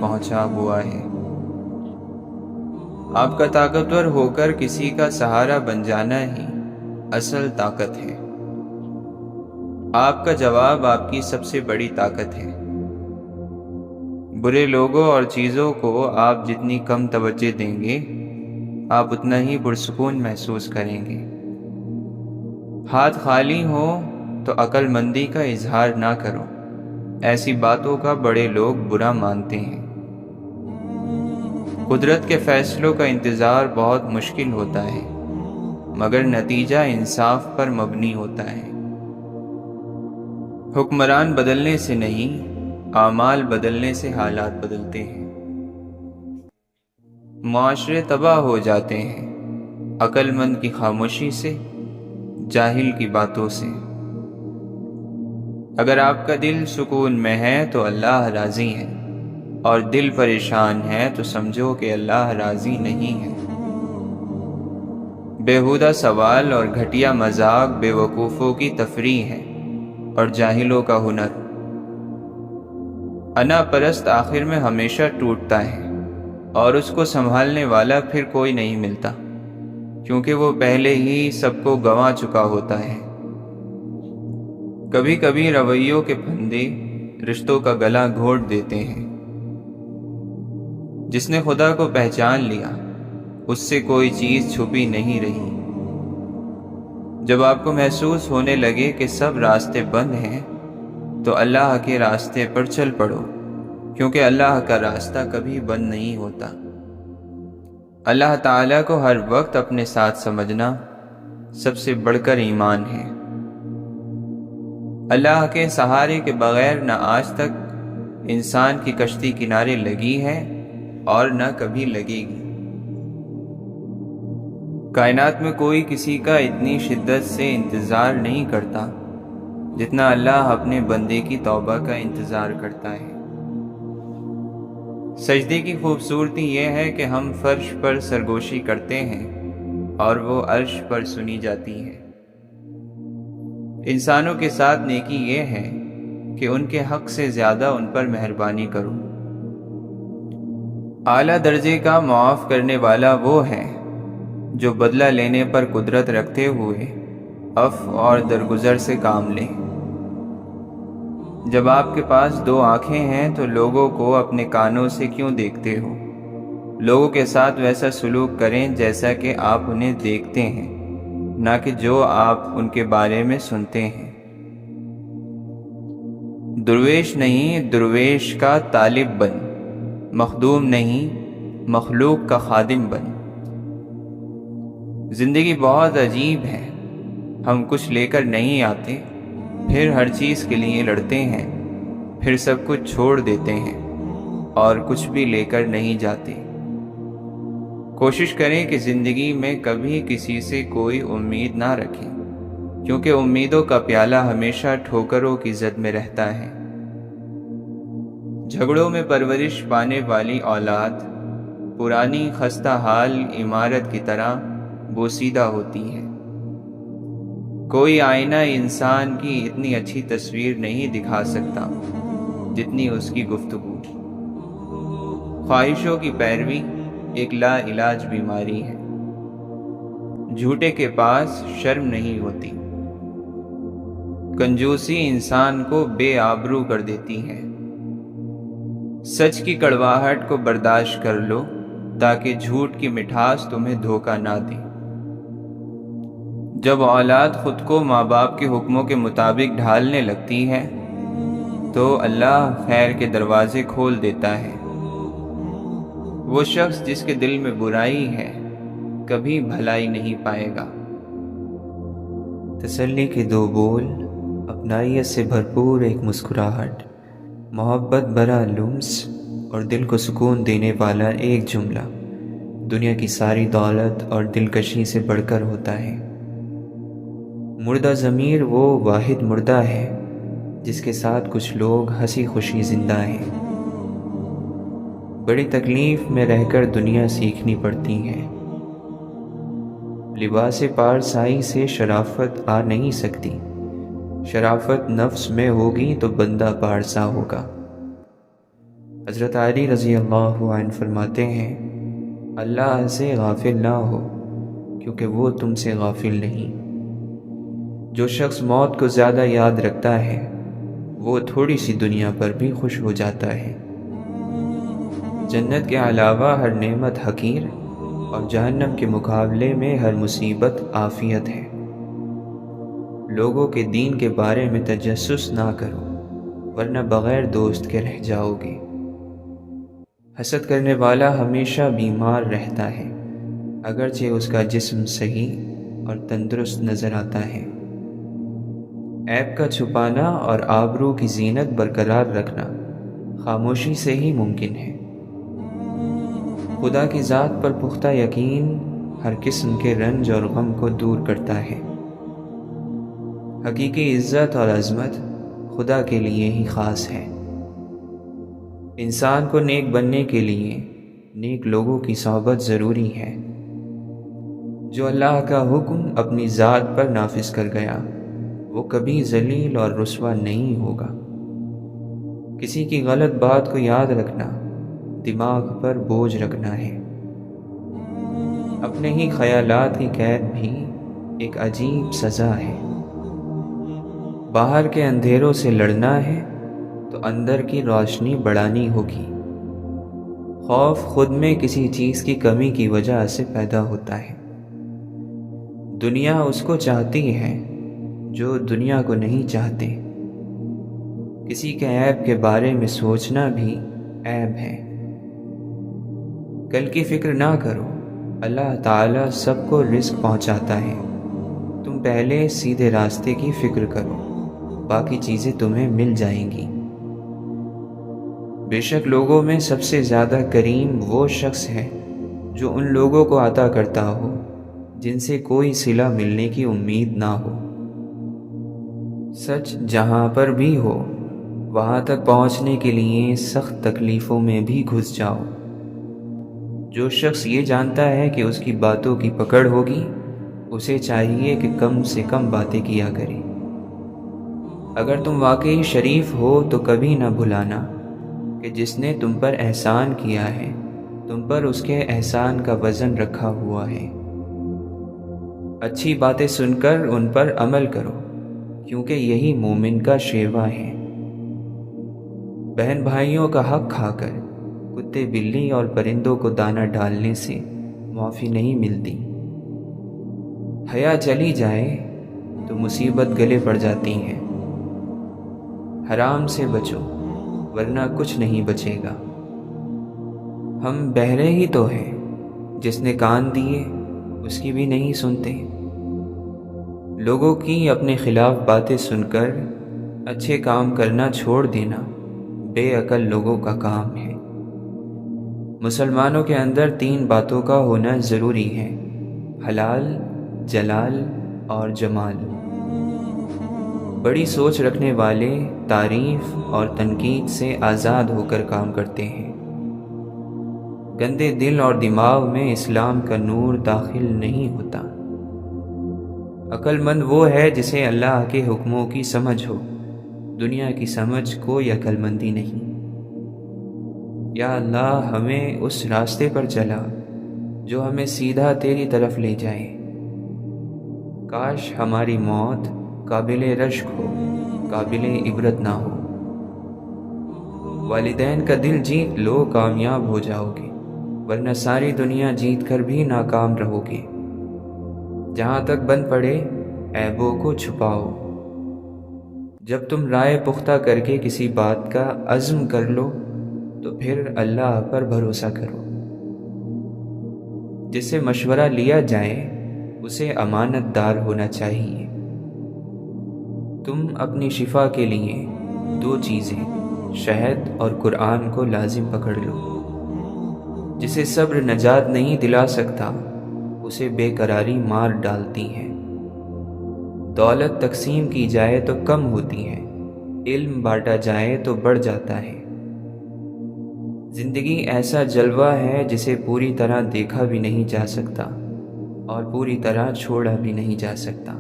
پہنچا ہوا ہے۔ آپ کا طاقتور ہو کر کسی کا سہارا بن جانا ہی اصل طاقت ہے۔ آپ کا جواب آپ کی سب سے بڑی طاقت ہے۔ برے لوگوں اور چیزوں کو آپ جتنی کم توجہ دیں گے، آپ اتنا ہی پرسکون محسوس کریں گے۔ ہاتھ خالی ہو تو عقل مندی کا اظہار نہ کرو، ایسی باتوں کا بڑے لوگ برا مانتے ہیں۔ قدرت کے فیصلوں کا انتظار بہت مشکل ہوتا ہے، مگر نتیجہ انصاف پر مبنی ہوتا ہے۔ حکمران بدلنے سے نہیں، اعمال بدلنے سے حالات بدلتے ہیں۔ معاشرے تباہ ہو جاتے ہیں عقل مند کی خاموشی سے، جاہل کی باتوں سے۔ اگر آپ کا دل سکون میں ہے تو اللہ راضی ہے، اور دل پریشان ہے تو سمجھو کہ اللہ راضی نہیں ہے۔ بیہودہ سوال اور گھٹیا مذاق بے وقوفوں کی تفریح ہے اور جاہلوں کا ہنر۔ انا پرست آخر میں ہمیشہ ٹوٹتا ہے، اور اس کو سنبھالنے والا پھر کوئی نہیں ملتا، کیونکہ وہ پہلے ہی سب کو گنوا چکا ہوتا ہے۔ کبھی کبھی رویوں کے پھندے رشتوں کا گلا گھونٹ دیتے ہیں۔ جس نے خدا کو پہچان لیا، اس سے کوئی چیز چھپی نہیں رہی۔ جب آپ کو محسوس ہونے لگے کہ سب راستے بند ہیں، تو اللہ کے راستے پر چل پڑو، کیونکہ اللہ کا راستہ کبھی بند نہیں ہوتا۔ اللہ تعالیٰ کو ہر وقت اپنے ساتھ سمجھنا سب سے بڑھ کر ایمان ہے۔ اللہ کے سہارے کے بغیر نہ آج تک انسان کی کشتی کنارے لگی ہے اور نہ کبھی لگے گی۔ کائنات میں کوئی کسی کا اتنی شدت سے انتظار نہیں کرتا جتنا اللہ اپنے بندے کی توبہ کا انتظار کرتا ہے۔ سجدے کی خوبصورتی یہ ہے کہ ہم فرش پر سرگوشی کرتے ہیں اور وہ عرش پر سنی جاتی ہے۔ انسانوں کے ساتھ نیکی یہ ہے کہ ان کے حق سے زیادہ ان پر مہربانی کرو۔ اعلیٰ درجے کا معاف کرنے والا وہ ہے جو بدلہ لینے پر قدرت رکھتے ہوئے عفو اور درگزر سے کام لے۔ جب آپ کے پاس دو آنکھیں ہیں تو لوگوں کو اپنے کانوں سے کیوں دیکھتے ہو؟ لوگوں کے ساتھ ویسا سلوک کریں جیسا کہ آپ انہیں دیکھتے ہیں، نہ کہ جو آپ ان کے بارے میں سنتے ہیں۔ درویش نہیں، درویش کا طالب بن، مخدوم نہیں، مخلوق کا خادم بن۔ زندگی بہت عجیب ہے، ہم کچھ لے کر نہیں آتے، پھر ہر چیز کے لیے لڑتے ہیں، پھر سب کچھ چھوڑ دیتے ہیں اور کچھ بھی لے کر نہیں جاتے۔ کوشش کریں کہ زندگی میں کبھی کسی سے کوئی امید نہ رکھیں، کیونکہ امیدوں کا پیالہ ہمیشہ ٹھوکروں کی زد میں رہتا ہے۔ جھگڑوں میں پرورش پانے والی اولاد پرانی خستہ حال عمارت کی طرح بوسیدہ ہوتی ہے۔ کوئی آئینہ انسان کی اتنی اچھی تصویر نہیں دکھا سکتا جتنی اس کی گفتگو۔ خواہشوں کی پیروی ایک لا علاج بیماری ہے۔ جھوٹے کے پاس شرم نہیں ہوتی۔ کنجوسی انسان کو بے آبرو کر دیتی ہے۔ سچ کی کڑواہٹ کو برداشت کر لو تاکہ جھوٹ کی مٹھاس تمہیں دھوکہ نہ دے۔ جب اولاد خود کو ماں باپ کے حکموں کے مطابق ڈھالنے لگتی ہے تو اللہ خیر کے دروازے کھول دیتا ہے۔ وہ شخص جس کے دل میں برائی ہے کبھی بھلائی نہیں پائے گا۔ تسلی کے دو بول، اپنائیت سے بھرپور ایک مسکراہٹ، محبت بھرا لمس اور دل کو سکون دینے والا ایک جملہ دنیا کی ساری دولت اور دلکشی سے بڑھ کر ہوتا ہے۔ مردہ ضمیر وہ واحد مردہ ہے جس کے ساتھ کچھ لوگ ہنسی خوشی زندہ ہیں۔ بڑی تکلیف میں رہ کر دنیا سیکھنی پڑتی ہے۔ لباس پارسائی سے شرافت آ نہیں سکتی، شرافت نفس میں ہوگی تو بندہ پارسا ہوگا۔ حضرت علی رضی اللہ عنہ فرماتے ہیں، اللہ سے غافل نہ ہو کیونکہ وہ تم سے غافل نہیں۔ جو شخص موت کو زیادہ یاد رکھتا ہے وہ تھوڑی سی دنیا پر بھی خوش ہو جاتا ہے۔ جنت کے علاوہ ہر نعمت حقیر اور جہنم کے مقابلے میں ہر مصیبت عافیت ہے۔ لوگوں کے دین کے بارے میں تجسس نہ کرو ورنہ بغیر دوست کے رہ جاؤ گے۔ حسد کرنے والا ہمیشہ بیمار رہتا ہے اگرچہ اس کا جسم صحیح اور تندرست نظر آتا ہے۔ عیب کا چھپانا اور آبرو کی زینت برقرار رکھنا خاموشی سے ہی ممکن ہے۔ خدا کی ذات پر پختہ یقین ہر قسم کے رنج اور غم کو دور کرتا ہے۔ حقیقی عزت اور عظمت خدا کے لیے ہی خاص ہے۔ انسان کو نیک بننے کے لیے نیک لوگوں کی صحبت ضروری ہے۔ جو اللہ کا حکم اپنی ذات پر نافذ کر گیا وہ کبھی ذلیل اور رسوا نہیں ہوگا۔ کسی کی غلط بات کو یاد رکھنا دماغ پر بوجھ رکھنا ہے۔ اپنے ہی خیالات کی قید بھی ایک عجیب سزا ہے۔ باہر کے اندھیروں سے لڑنا ہے تو اندر کی روشنی بڑھانی ہوگی۔ خوف خود میں کسی چیز کی کمی کی وجہ سے پیدا ہوتا ہے۔ دنیا اس کو چاہتی ہے جو دنیا کو نہیں چاہتے۔ کسی کے عیب کے بارے میں سوچنا بھی عیب ہے۔ کل کی فکر نہ کرو، اللہ تعالیٰ سب کو رزق پہنچاتا ہے۔ تم پہلے سیدھے راستے کی فکر کرو، باقی چیزیں تمہیں مل جائیں گی۔ بے شک لوگوں میں سب سے زیادہ کریم وہ شخص ہے جو ان لوگوں کو عطا کرتا ہو جن سے کوئی صلہ ملنے کی امید نہ ہو۔ سچ جہاں پر بھی ہو وہاں تک پہنچنے کے لیے سخت تکلیفوں میں بھی گھس جاؤ۔ جو شخص یہ جانتا ہے کہ اس کی باتوں کی پکڑ ہوگی اسے چاہیے کہ کم سے کم باتیں کیا کرے۔ اگر تم واقعی شریف ہو تو کبھی نہ بھلانا کہ جس نے تم پر احسان کیا ہے تم پر اس کے احسان کا وزن رکھا ہوا ہے۔ اچھی باتیں سن کر ان پر عمل کرو کیونکہ یہی مومن کا شیوا ہے۔ بہن بھائیوں کا حق کھا کر کتے بلی اور پرندوں کو دانہ ڈالنے سے معافی نہیں ملتی۔ حیا چلی جائے تو مصیبت گلے پڑ جاتی ہے۔ حرام سے بچو ورنہ کچھ نہیں بچے گا۔ ہم بہرے ہی تو ہیں، جس نے کان دیے اس کی بھی نہیں سنتے۔ لوگوں کی اپنے خلاف باتیں سن کر اچھے کام کرنا چھوڑ دینا بے عقل لوگوں کا کام ہے۔ مسلمانوں کے اندر 3 باتوں کا ہونا ضروری ہے: حلال، جلال اور جمال۔ بڑی سوچ رکھنے والے تعریف اور تنقید سے آزاد ہو کر کام کرتے ہیں۔ گندے دل اور دماغ میں اسلام کا نور داخل نہیں ہوتا۔ عقل مند وہ ہے جسے اللہ کے حکموں کی سمجھ ہو، دنیا کی سمجھ کوئی عقل مندی نہیں۔ یا اللہ ہمیں اس راستے پر چلا جو ہمیں سیدھا تیری طرف لے جائے۔ کاش ہماری موت قابل رشک ہو، قابل عبرت نہ ہو۔ والدین کا دل جیت لو، کامیاب ہو جاؤ گے، ورنہ ساری دنیا جیت کر بھی ناکام رہو گے۔ جہاں تک بن پڑے عیبوں کو چھپاؤ۔ جب تم رائے پختہ کر کے کسی بات کا عزم کر لو تو پھر اللہ پر بھروسہ کرو۔ جس سے مشورہ لیا جائے اسے امانت دار ہونا چاہیے۔ تم اپنی شفا کے لیے 2 چیزیں شہد اور قرآن کو لازم پکڑ لو۔ جسے صبر نجات نہیں دلا سکتا اسے بے قراری مار ڈالتی ہے۔ دولت تقسیم کی جائے تو کم ہوتی ہے، علم بانٹا جائے تو بڑھ جاتا ہے۔ زندگی ایسا جلوہ ہے جسے پوری طرح دیکھا بھی نہیں جا سکتا اور پوری طرح چھوڑا بھی نہیں جا سکتا۔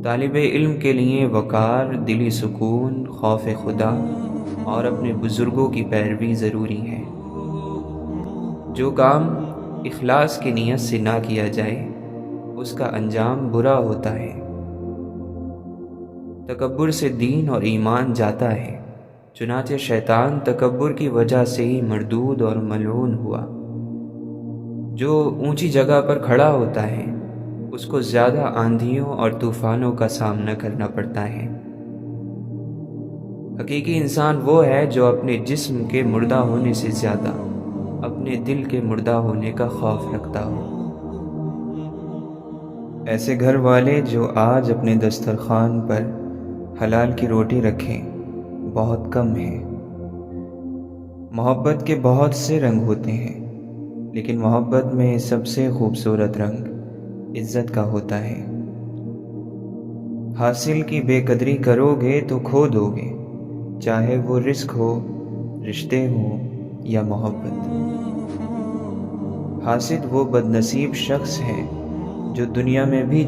طالب علم کے لیے وقار، دلی سکون، خوف خدا اور اپنے بزرگوں کی پیروی ضروری ہے۔ جو کام اخلاص کی نیت سے نہ کیا جائے اس کا انجام برا ہوتا ہے۔ تکبر سے دین اور ایمان جاتا ہے، چنانچہ شیطان تکبر کی وجہ سے ہی مردود اور ملعون ہوا۔ جو اونچی جگہ پر کھڑا ہوتا ہے اس کو زیادہ آندھیوں اور طوفانوں کا سامنا کرنا پڑتا ہے۔ حقیقی انسان وہ ہے جو اپنے جسم کے مردہ ہونے سے زیادہ اپنے دل کے مردہ ہونے کا خوف رکھتا ہو۔ ایسے گھر والے جو آج اپنے دسترخوان پر حلال کی روٹی رکھیں بہت کم ہیں۔ محبت کے بہت سے رنگ ہوتے ہیں، لیکن محبت میں سب سے خوبصورت رنگ عزت کا ہوتا ہے۔ حاصل کی بے قدری کرو گے تو کھو دو گے، چاہے وہ رزق ہو، رشتے ہوں یا محبت۔ حاسد وہ بد نصیب شخص ہے جو دنیا میں بھی